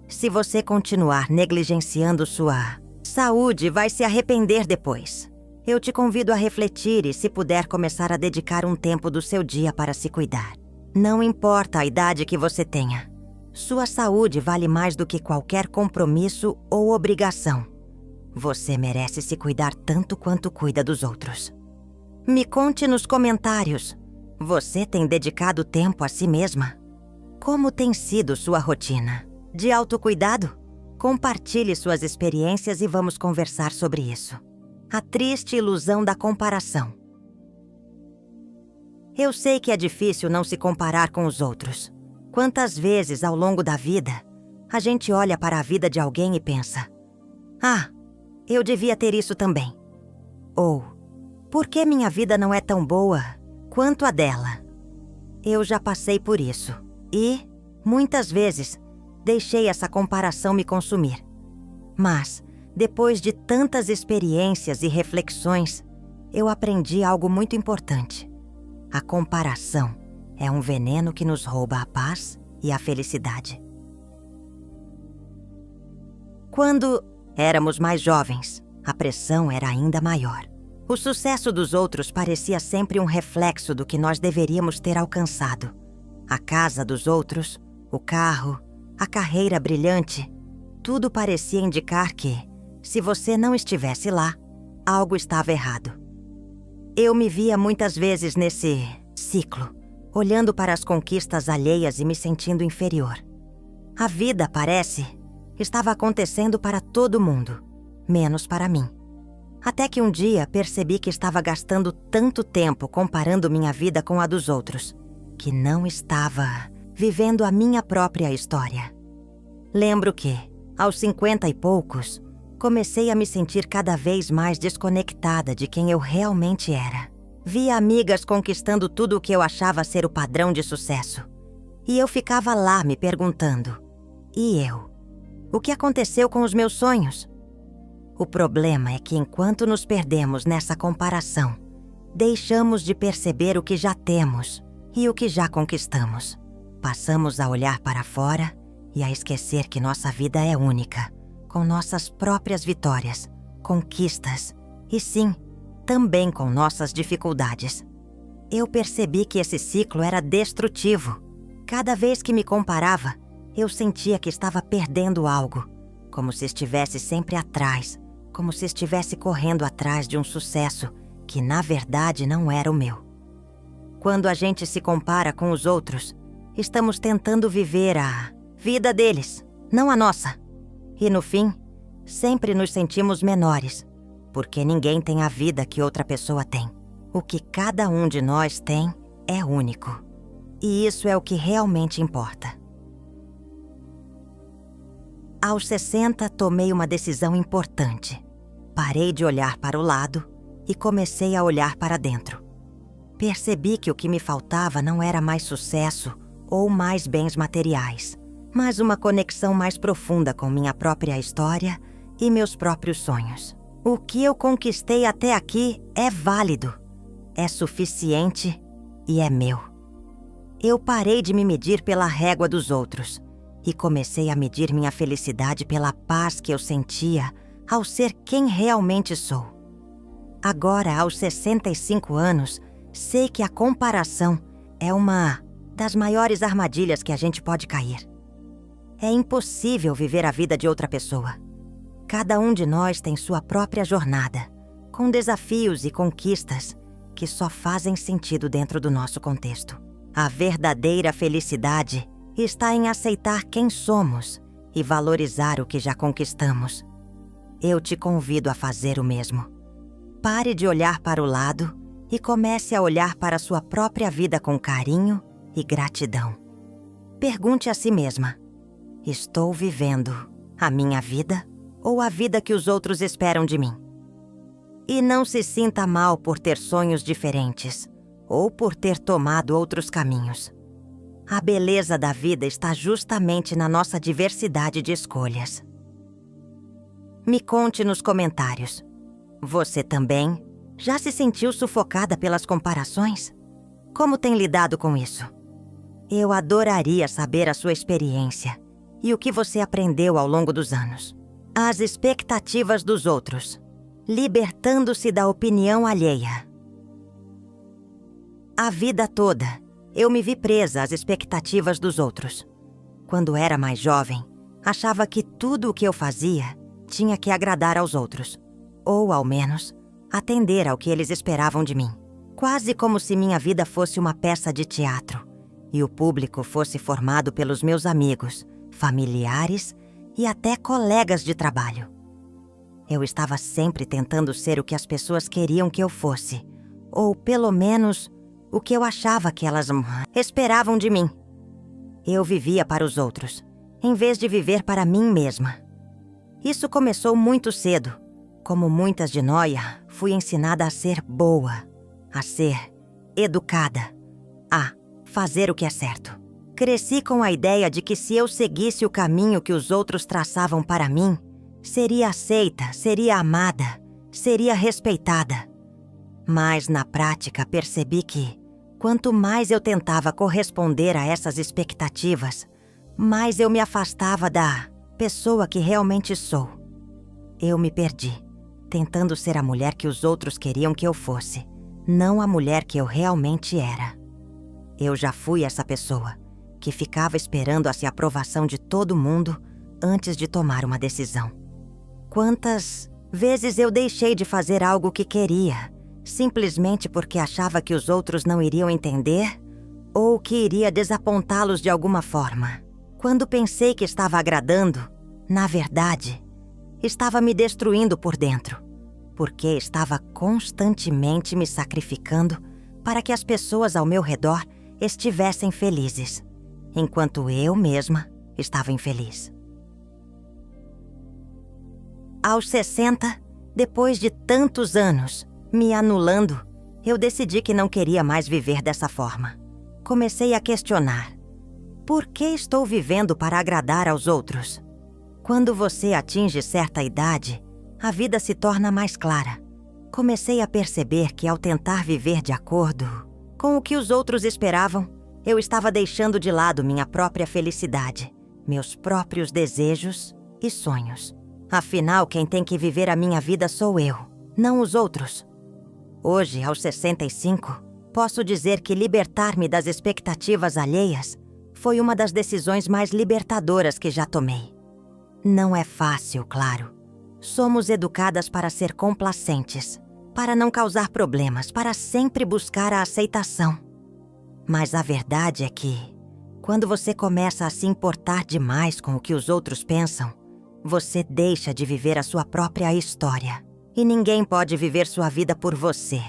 Se você continuar negligenciando sua saúde, vai se arrepender depois. Eu te convido a refletir e, se puder, começar a dedicar um tempo do seu dia para se cuidar. Não importa a idade que você tenha. Sua saúde vale mais do que qualquer compromisso ou obrigação. Você merece se cuidar tanto quanto cuida dos outros. Me conte nos comentários. Você tem dedicado tempo a si mesma? Como tem sido sua rotina? De autocuidado? Compartilhe suas experiências e vamos conversar sobre isso. A triste ilusão da comparação. Eu sei que é difícil não se comparar com os outros. Quantas vezes ao longo da vida, a gente olha para a vida de alguém e pensa: "Ah, eu devia ter isso também." Ou, "Por que minha vida não é tão boa quanto a dela?" Eu já passei por isso e, muitas vezes, deixei essa comparação me consumir. Mas, depois de tantas experiências e reflexões, eu aprendi algo muito importante. A comparação é um veneno que nos rouba a paz e a felicidade. Quando éramos mais jovens, a pressão era ainda maior. O sucesso dos outros parecia sempre um reflexo do que nós deveríamos ter alcançado. A casa dos outros, o carro, a carreira brilhante, tudo parecia indicar que, se você não estivesse lá, algo estava errado. Eu me via muitas vezes nesse ciclo, olhando para as conquistas alheias e me sentindo inferior. A vida, parece, estava acontecendo para todo mundo, menos para mim. Até que um dia percebi que estava gastando tanto tempo comparando minha vida com a dos outros, que não estava vivendo a minha própria história. Lembro que, aos 50 e poucos, comecei a me sentir cada vez mais desconectada de quem eu realmente era. Via amigas conquistando tudo o que eu achava ser o padrão de sucesso. E eu ficava lá me perguntando: e eu? O que aconteceu com os meus sonhos? O problema é que enquanto nos perdemos nessa comparação, deixamos de perceber o que já temos e o que já conquistamos. Passamos a olhar para fora e a esquecer que nossa vida é única, com nossas próprias vitórias, conquistas e, sim, também com nossas dificuldades. Eu percebi que esse ciclo era destrutivo. Cada vez que me comparava, eu sentia que estava perdendo algo, como se estivesse sempre atrás, como se estivesse correndo atrás de um sucesso que, na verdade, não era o meu. Quando a gente se compara com os outros, estamos tentando viver a vida deles, não a nossa. E no fim, sempre nos sentimos menores, porque ninguém tem a vida que outra pessoa tem. O que cada um de nós tem é único. E isso é o que realmente importa. Aos 60, tomei uma decisão importante. Parei de olhar para o lado e comecei a olhar para dentro. Percebi que o que me faltava não era mais sucesso ou mais bens materiais, mas uma conexão mais profunda com minha própria história e meus próprios sonhos. O que eu conquistei até aqui é válido, é suficiente e é meu. Eu parei de me medir pela régua dos outros e comecei a medir minha felicidade pela paz que eu sentia ao ser quem realmente sou. Agora, aos 65 anos, sei que a comparação é uma das maiores armadilhas que a gente pode cair. É impossível viver a vida de outra pessoa. Cada um de nós tem sua própria jornada, com desafios e conquistas que só fazem sentido dentro do nosso contexto. A verdadeira felicidade está em aceitar quem somos e valorizar o que já conquistamos. Eu te convido a fazer o mesmo. Pare de olhar para o lado e comece a olhar para a sua própria vida com carinho e gratidão. Pergunte a si mesma: estou vivendo a minha vida ou a vida que os outros esperam de mim? E não se sinta mal por ter sonhos diferentes ou por ter tomado outros caminhos. A beleza da vida está justamente na nossa diversidade de escolhas. Me conte nos comentários. Você também já se sentiu sufocada pelas comparações? Como tem lidado com isso? Eu adoraria saber a sua experiência e o que você aprendeu ao longo dos anos. As expectativas dos outros, libertando-se da opinião alheia. A vida toda, eu me vi presa às expectativas dos outros. Quando era mais jovem, achava que tudo o que eu fazia tinha que agradar aos outros, ou, ao menos, atender ao que eles esperavam de mim. Quase como se minha vida fosse uma peça de teatro e o público fosse formado pelos meus amigos, familiares e até colegas de trabalho. Eu estava sempre tentando ser o que as pessoas queriam que eu fosse, ou pelo menos o que eu achava que elas esperavam de mim. Eu vivia para os outros, em vez de viver para mim mesma. Isso começou muito cedo. Como muitas de nós, fui ensinada a ser boa, a ser educada, a fazer o que é certo. Cresci com a ideia de que se eu seguisse o caminho que os outros traçavam para mim, seria aceita, seria amada, seria respeitada. Mas, na prática, percebi que, quanto mais eu tentava corresponder a essas expectativas, mais eu me afastava da pessoa que realmente sou. Eu me perdi, tentando ser a mulher que os outros queriam que eu fosse, não a mulher que eu realmente era. Eu já fui essa pessoa que ficava esperando a aprovação de todo mundo antes de tomar uma decisão. Quantas vezes eu deixei de fazer algo que queria, simplesmente porque achava que os outros não iriam entender ou que iria desapontá-los de alguma forma. Quando pensei que estava agradando, na verdade, estava me destruindo por dentro, porque estava constantemente me sacrificando para que as pessoas ao meu redor estivessem felizes, enquanto eu mesma estava infeliz. Aos 60, depois de tantos anos me anulando, eu decidi que não queria mais viver dessa forma. Comecei a questionar: por que estou vivendo para agradar aos outros? Quando você atinge certa idade, a vida se torna mais clara. Comecei a perceber que ao tentar viver de acordo com o que os outros esperavam, eu estava deixando de lado minha própria felicidade, meus próprios desejos e sonhos. Afinal, quem tem que viver a minha vida sou eu, não os outros. Hoje, aos 65, posso dizer que libertar-me das expectativas alheias foi uma das decisões mais libertadoras que já tomei. Não é fácil, claro. Somos educadas para ser complacentes, para não causar problemas, para sempre buscar a aceitação. Mas a verdade é que, quando você começa a se importar demais com o que os outros pensam, você deixa de viver a sua própria história. E ninguém pode viver sua vida por você.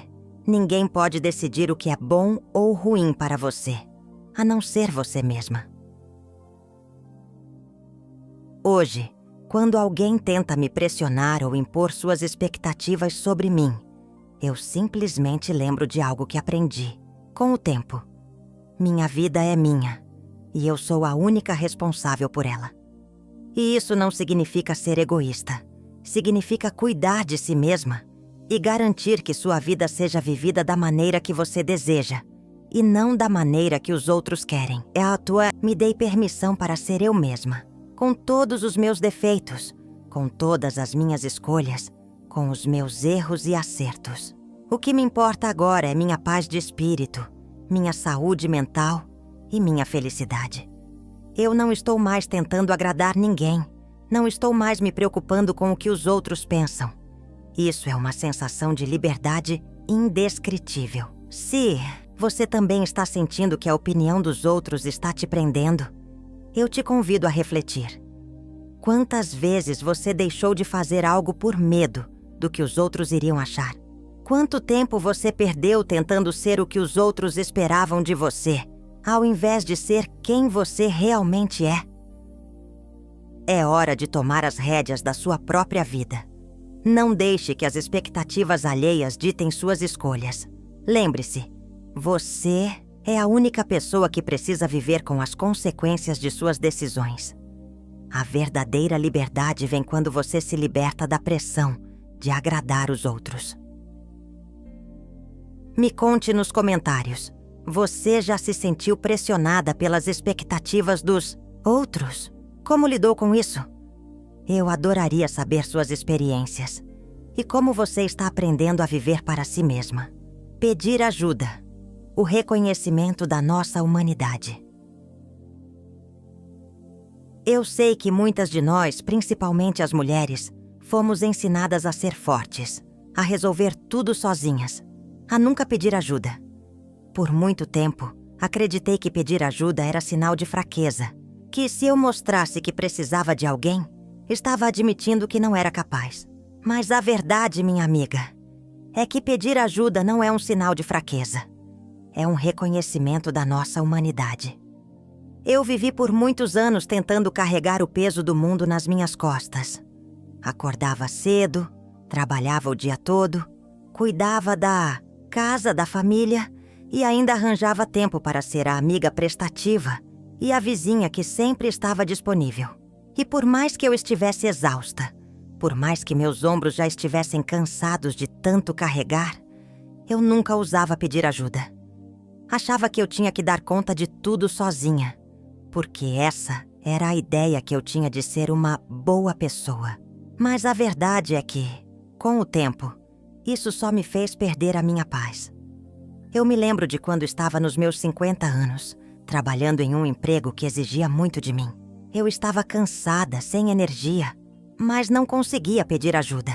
Ninguém pode decidir o que é bom ou ruim para você, a não ser você mesma. Hoje, quando alguém tenta me pressionar ou impor suas expectativas sobre mim, eu simplesmente lembro de algo que aprendi com o tempo. Minha vida é minha, e eu sou a única responsável por ela. E isso não significa ser egoísta. Significa cuidar de si mesma e garantir que sua vida seja vivida da maneira que você deseja e não da maneira que os outros querem. Me dei permissão para ser eu mesma, com todos os meus defeitos, com todas as minhas escolhas, com os meus erros e acertos. O que me importa agora é minha paz de espírito, minha saúde mental e minha felicidade. Eu não estou mais tentando agradar ninguém. Não estou mais me preocupando com o que os outros pensam. Isso é uma sensação de liberdade indescritível. Se você também está sentindo que a opinião dos outros está te prendendo, eu te convido a refletir. Quantas vezes você deixou de fazer algo por medo do que os outros iriam achar? Quanto tempo você perdeu tentando ser o que os outros esperavam de você, ao invés de ser quem você realmente é? É hora de tomar as rédeas da sua própria vida. Não deixe que as expectativas alheias ditem suas escolhas. Lembre-se, você é a única pessoa que precisa viver com as consequências de suas decisões. A verdadeira liberdade vem quando você se liberta da pressão de agradar os outros. Me conte nos comentários. Você já se sentiu pressionada pelas expectativas dos outros? Como lidou com isso? Eu adoraria saber suas experiências e como você está aprendendo a viver para si mesma. Pedir ajuda. O reconhecimento da nossa humanidade. Eu sei que muitas de nós, principalmente as mulheres, fomos ensinadas a ser fortes, a resolver tudo sozinhas, a nunca pedir ajuda. Por muito tempo, acreditei que pedir ajuda era sinal de fraqueza, que se eu mostrasse que precisava de alguém, estava admitindo que não era capaz. Mas a verdade, minha amiga, é que pedir ajuda não é um sinal de fraqueza. É um reconhecimento da nossa humanidade. Eu vivi por muitos anos tentando carregar o peso do mundo nas minhas costas. Acordava cedo, trabalhava o dia todo, cuidava da casa, da família e ainda arranjava tempo para ser a amiga prestativa e a vizinha que sempre estava disponível. E por mais que eu estivesse exausta, por mais que meus ombros já estivessem cansados de tanto carregar, eu nunca ousava pedir ajuda. Achava que eu tinha que dar conta de tudo sozinha, porque essa era a ideia que eu tinha de ser uma boa pessoa. Mas a verdade é que, com o tempo, isso só me fez perder a minha paz. Eu me lembro de quando estava nos meus 50 anos, trabalhando em um emprego que exigia muito de mim. Eu estava cansada, sem energia, mas não conseguia pedir ajuda.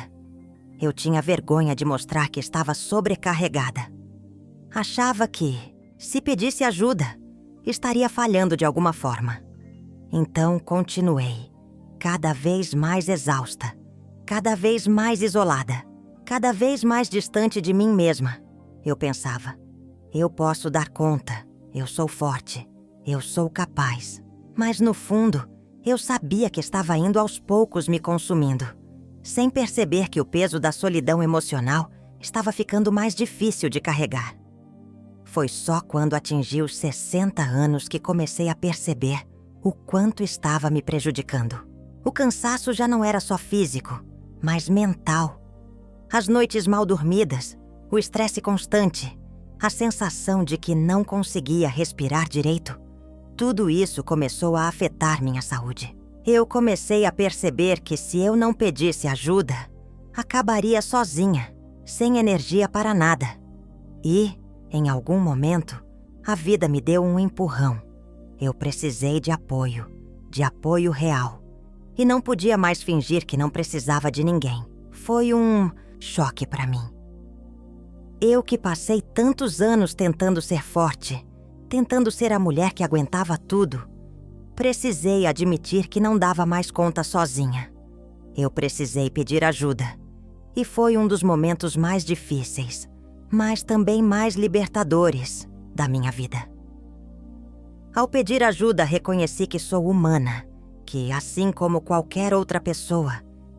Eu tinha vergonha de mostrar que estava sobrecarregada. Achava que, se pedisse ajuda, estaria falhando de alguma forma. Então continuei, cada vez mais exausta, cada vez mais isolada, cada vez mais distante de mim mesma. Eu pensava, eu posso dar conta, eu sou forte, eu sou capaz. Mas no fundo, eu sabia que estava indo aos poucos me consumindo, sem perceber que o peso da solidão emocional estava ficando mais difícil de carregar. Foi só quando atingi os 60 anos que comecei a perceber o quanto estava me prejudicando. O cansaço já não era só físico, mas mental. As noites mal dormidas, o estresse constante, a sensação de que não conseguia respirar direito, tudo isso começou a afetar minha saúde. Eu comecei a perceber que se eu não pedisse ajuda, acabaria sozinha, sem energia para nada. E, em algum momento, a vida me deu um empurrão. Eu precisei de apoio real. E não podia mais fingir que não precisava de ninguém. Foi um choque para mim. Eu que passei tantos anos tentando ser forte, tentando ser a mulher que aguentava tudo, precisei admitir que não dava mais conta sozinha. Eu precisei pedir ajuda. E foi um dos momentos mais difíceis, mas também mais libertadores da minha vida. Ao pedir ajuda, reconheci que sou humana, que, assim como qualquer outra pessoa,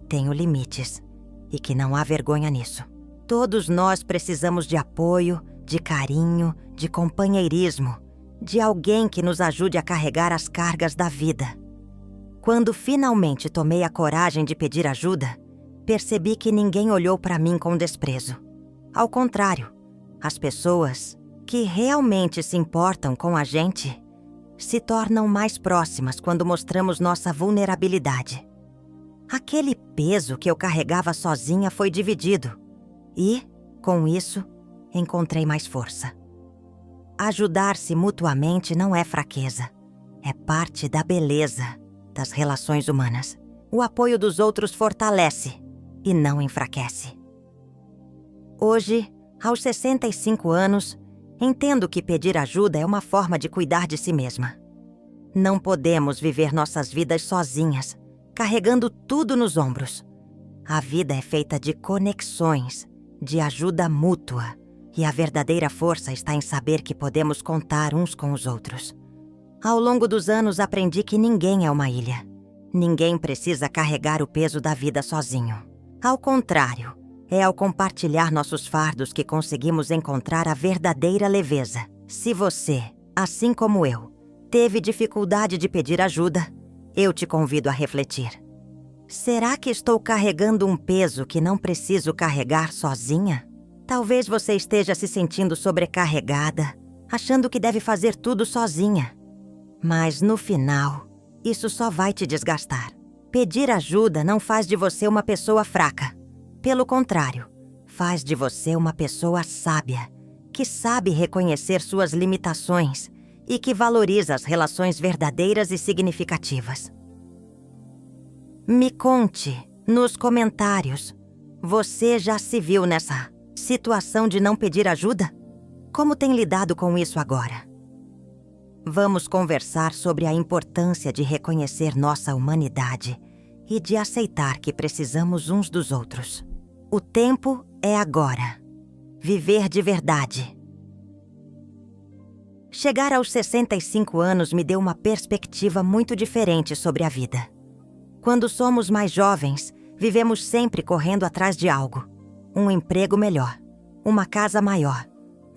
tenho limites e que não há vergonha nisso. Todos nós precisamos de apoio, de carinho, de companheirismo, de alguém que nos ajude a carregar as cargas da vida. Quando finalmente tomei a coragem de pedir ajuda, percebi que ninguém olhou para mim com desprezo. Ao contrário, as pessoas que realmente se importam com a gente se tornam mais próximas quando mostramos nossa vulnerabilidade. Aquele peso que eu carregava sozinha foi dividido e, com isso, encontrei mais força. Ajudar-se mutuamente não é fraqueza, é parte da beleza das relações humanas. O apoio dos outros fortalece e não enfraquece. Hoje, aos 65 anos, entendo que pedir ajuda é uma forma de cuidar de si mesma. Não podemos viver nossas vidas sozinhas, carregando tudo nos ombros. A vida é feita de conexões, de ajuda mútua, e a verdadeira força está em saber que podemos contar uns com os outros. Ao longo dos anos, aprendi que ninguém é uma ilha. Ninguém precisa carregar o peso da vida sozinho. Ao contrário, é ao compartilhar nossos fardos que conseguimos encontrar a verdadeira leveza. Se você, assim como eu, teve dificuldade de pedir ajuda, eu te convido a refletir. Será que estou carregando um peso que não preciso carregar sozinha? Talvez você esteja se sentindo sobrecarregada, achando que deve fazer tudo sozinha. Mas, no final, isso só vai te desgastar. Pedir ajuda não faz de você uma pessoa fraca. Pelo contrário, faz de você uma pessoa sábia, que sabe reconhecer suas limitações e que valoriza as relações verdadeiras e significativas. Me conte, nos comentários, você já se viu nessa situação de não pedir ajuda? Como tem lidado com isso agora? Vamos conversar sobre a importância de reconhecer nossa humanidade e de aceitar que precisamos uns dos outros. O tempo é agora. Viver de verdade. Chegar aos 65 anos me deu uma perspectiva muito diferente sobre a vida. Quando somos mais jovens, vivemos sempre correndo atrás de algo. Um emprego melhor, uma casa maior,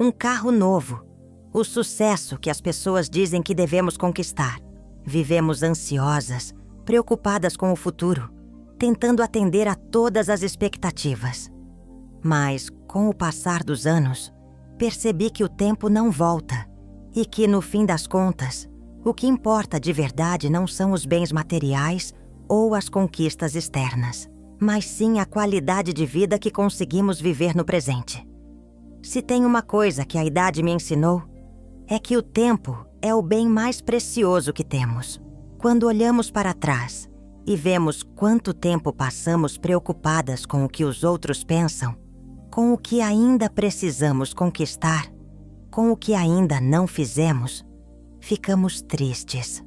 um carro novo, o sucesso que as pessoas dizem que devemos conquistar. Vivemos ansiosas, preocupadas com o futuro, tentando atender a todas as expectativas. Mas, com o passar dos anos, percebi que o tempo não volta e que, no fim das contas, o que importa de verdade não são os bens materiais ou as conquistas externas, mas sim a qualidade de vida que conseguimos viver no presente. Se tem uma coisa que a idade me ensinou, é que o tempo é o bem mais precioso que temos. Quando olhamos para trás e vemos quanto tempo passamos preocupadas com o que os outros pensam, com o que ainda precisamos conquistar, com o que ainda não fizemos, ficamos tristes.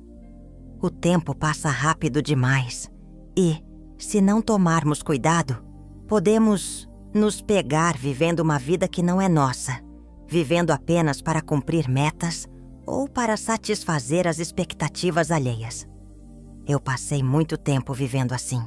O tempo passa rápido demais e, se não tomarmos cuidado, podemos nos pegar vivendo uma vida que não é nossa, vivendo apenas para cumprir metas ou para satisfazer as expectativas alheias. Eu passei muito tempo vivendo assim.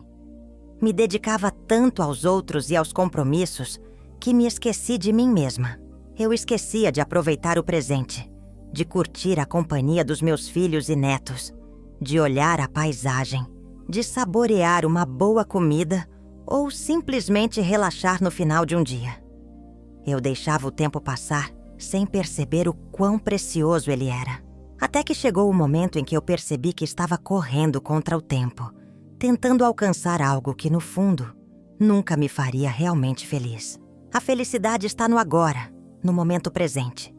Me dedicava tanto aos outros e aos compromissos que me esqueci de mim mesma. Eu esquecia de aproveitar o presente, de curtir a companhia dos meus filhos e netos, de olhar a paisagem, de saborear uma boa comida ou simplesmente relaxar no final de um dia. Eu deixava o tempo passar sem perceber o quão precioso ele era. Até que chegou o momento em que eu percebi que estava correndo contra o tempo, tentando alcançar algo que, no fundo, nunca me faria realmente feliz. A felicidade está no agora, no momento presente,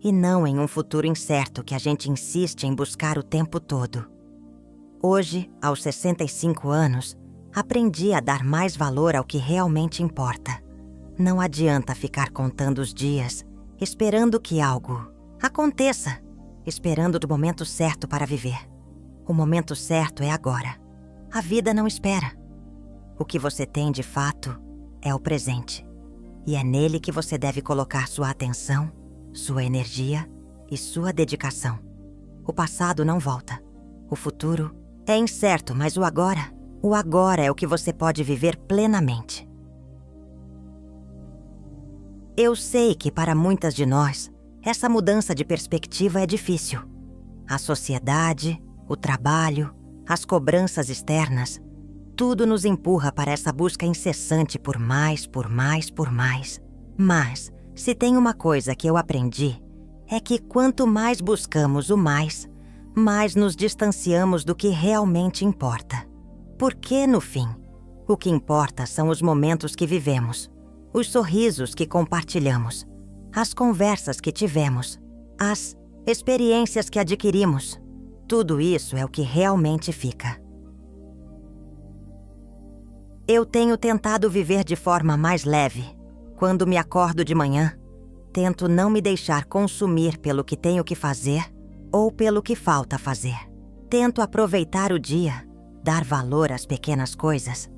e não em um futuro incerto que a gente insiste em buscar o tempo todo. Hoje, aos 65 anos, aprendi a dar mais valor ao que realmente importa. Não adianta ficar contando os dias, esperando que algo aconteça, esperando do momento certo para viver. O momento certo é agora. A vida não espera. O que você tem de fato é o presente. E é nele que você deve colocar sua atenção, sua energia e sua dedicação. O passado não volta. O futuro é incerto, mas o agora é o que você pode viver plenamente. Eu sei que para muitas de nós, essa mudança de perspectiva é difícil. A sociedade, o trabalho, as cobranças externas, tudo nos empurra para essa busca incessante por mais. Mas, se tem uma coisa que eu aprendi, é que quanto mais buscamos o mais nos distanciamos do que realmente importa. Porque, no fim, o que importa são os momentos que vivemos, os sorrisos que compartilhamos, as conversas que tivemos, as experiências que adquirimos. Tudo isso é o que realmente fica. Eu tenho tentado viver de forma mais leve. Quando me acordo de manhã, tento não me deixar consumir pelo que tenho que fazer ou pelo que falta fazer. Tento aproveitar o dia, dar valor às pequenas coisas.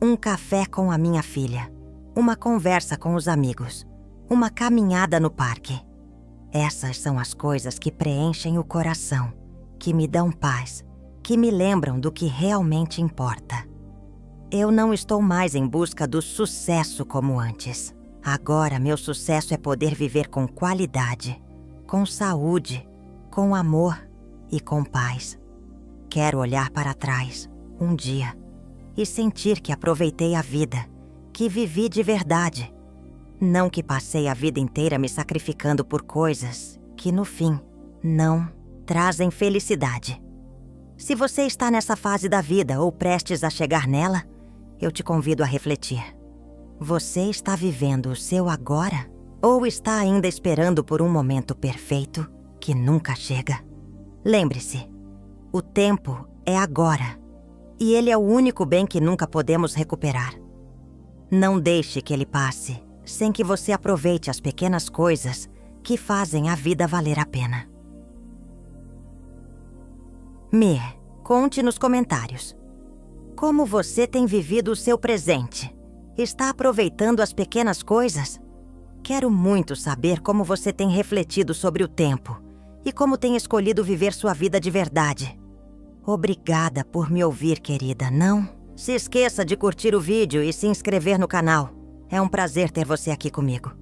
Um café com a minha filha, uma conversa com os amigos, uma caminhada no parque. Essas são as coisas que preenchem o coração, que me dão paz, que me lembram do que realmente importa. Eu não estou mais em busca do sucesso como antes. Agora meu sucesso é poder viver com qualidade, com saúde, com amor e com paz. Quero olhar para trás, um dia, e sentir que aproveitei a vida, que vivi de verdade. Não que passei a vida inteira me sacrificando por coisas que, no fim, não trazem felicidade. Se você está nessa fase da vida ou prestes a chegar nela, eu te convido a refletir. Você está vivendo o seu agora ou está ainda esperando por um momento perfeito que nunca chega? Lembre-se, o tempo é agora e ele é o único bem que nunca podemos recuperar. Não deixe que ele passe sem que você aproveite as pequenas coisas que fazem a vida valer a pena. Me conte nos comentários. Como você tem vivido o seu presente? Está aproveitando as pequenas coisas? Quero muito saber como você tem refletido sobre o tempo e como tem escolhido viver sua vida de verdade. Obrigada por me ouvir, querida. Não se esqueça de curtir o vídeo e se inscrever no canal. É um prazer ter você aqui comigo.